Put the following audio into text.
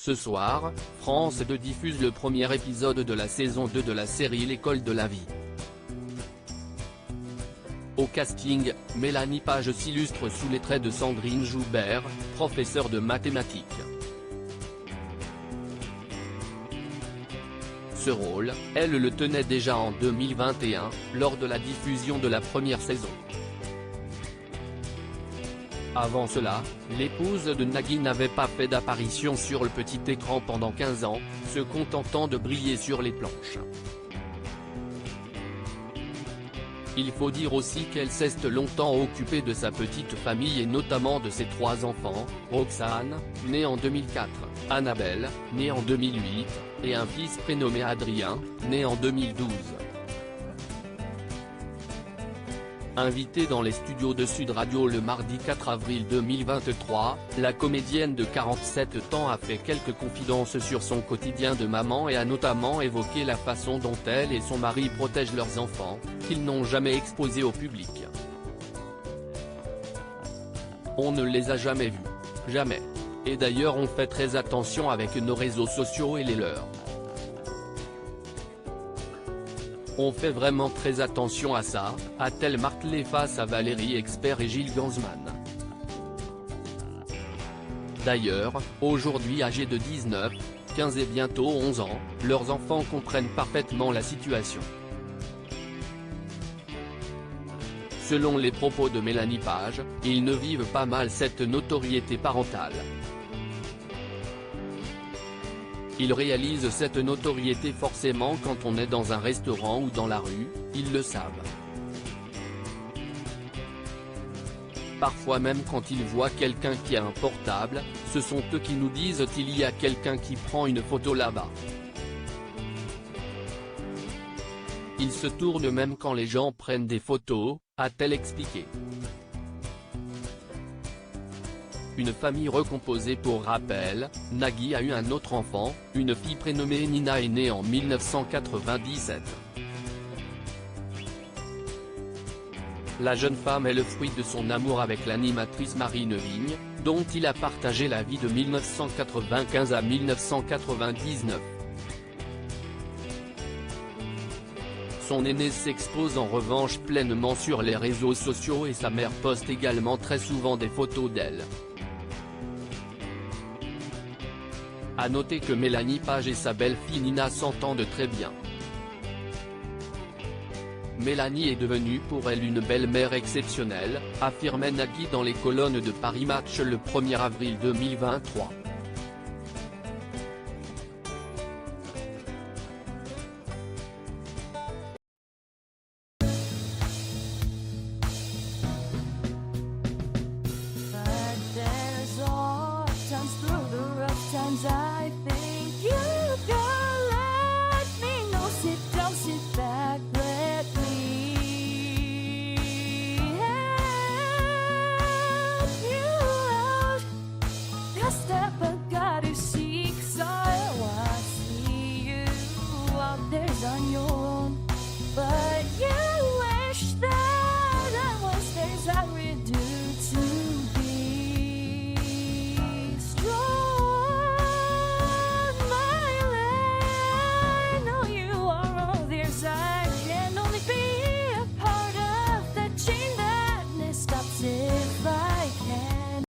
Ce soir, France 2 diffuse le premier épisode de la saison 2 de la série L'école de la vie. Au casting, Mélanie Page s'illustre sous les traits de Sandrine Joubert, professeure de mathématiques. Ce rôle, elle le tenait déjà en 2021, lors de la diffusion de la première saison. Avant cela, l'épouse de Nagui n'avait pas fait d'apparition sur le petit écran pendant 15 ans, se contentant de briller sur les planches. Il faut dire aussi qu'elle s'est longtemps occupée de sa petite famille et notamment de ses 3 enfants, Roxane, née en 2004, Annabelle, née en 2008, et un fils prénommé Adrien, né en 2012. Invitée dans les studios de Sud Radio le mardi 4 avril 2023, la comédienne de 47 ans a fait quelques confidences sur son quotidien de maman et a notamment évoqué la façon dont elle et son mari protègent leurs enfants, qu'ils n'ont jamais exposés au public. On ne les a jamais vus. Jamais. Et d'ailleurs on fait très attention avec nos réseaux sociaux et les leurs. On fait vraiment très attention à ça, a-t-elle martelé face à Valérie Expert et Gilles Gansman. D'ailleurs, aujourd'hui âgés de 19, 15 et bientôt 11 ans, leurs enfants comprennent parfaitement la situation. Selon les propos de Mélanie Page, ils ne vivent pas mal cette notoriété parentale. Ils réalisent cette notoriété forcément quand on est dans un restaurant ou dans la rue, ils le savent. Parfois même quand ils voient quelqu'un qui a un portable, ce sont eux qui nous disent « il y a quelqu'un qui prend une photo là-bas ». Ils se tournent même quand les gens prennent des photos, a-t-elle expliqué. Une famille recomposée. Pour rappel, Nagui a eu un autre enfant, une fille prénommée Nina est née en 1997. La jeune femme est le fruit de son amour avec l'animatrice Marine Vigne, dont il a partagé la vie de 1995 à 1999. Son aîné s'expose en revanche pleinement sur les réseaux sociaux et sa mère poste également très souvent des photos d'elle. A noter que Mélanie Page et sa belle-fille Nina s'entendent très bien. Mélanie est devenue pour elle une belle-mère exceptionnelle, affirmait Nagui dans les colonnes de Paris Match le 1er avril 2023.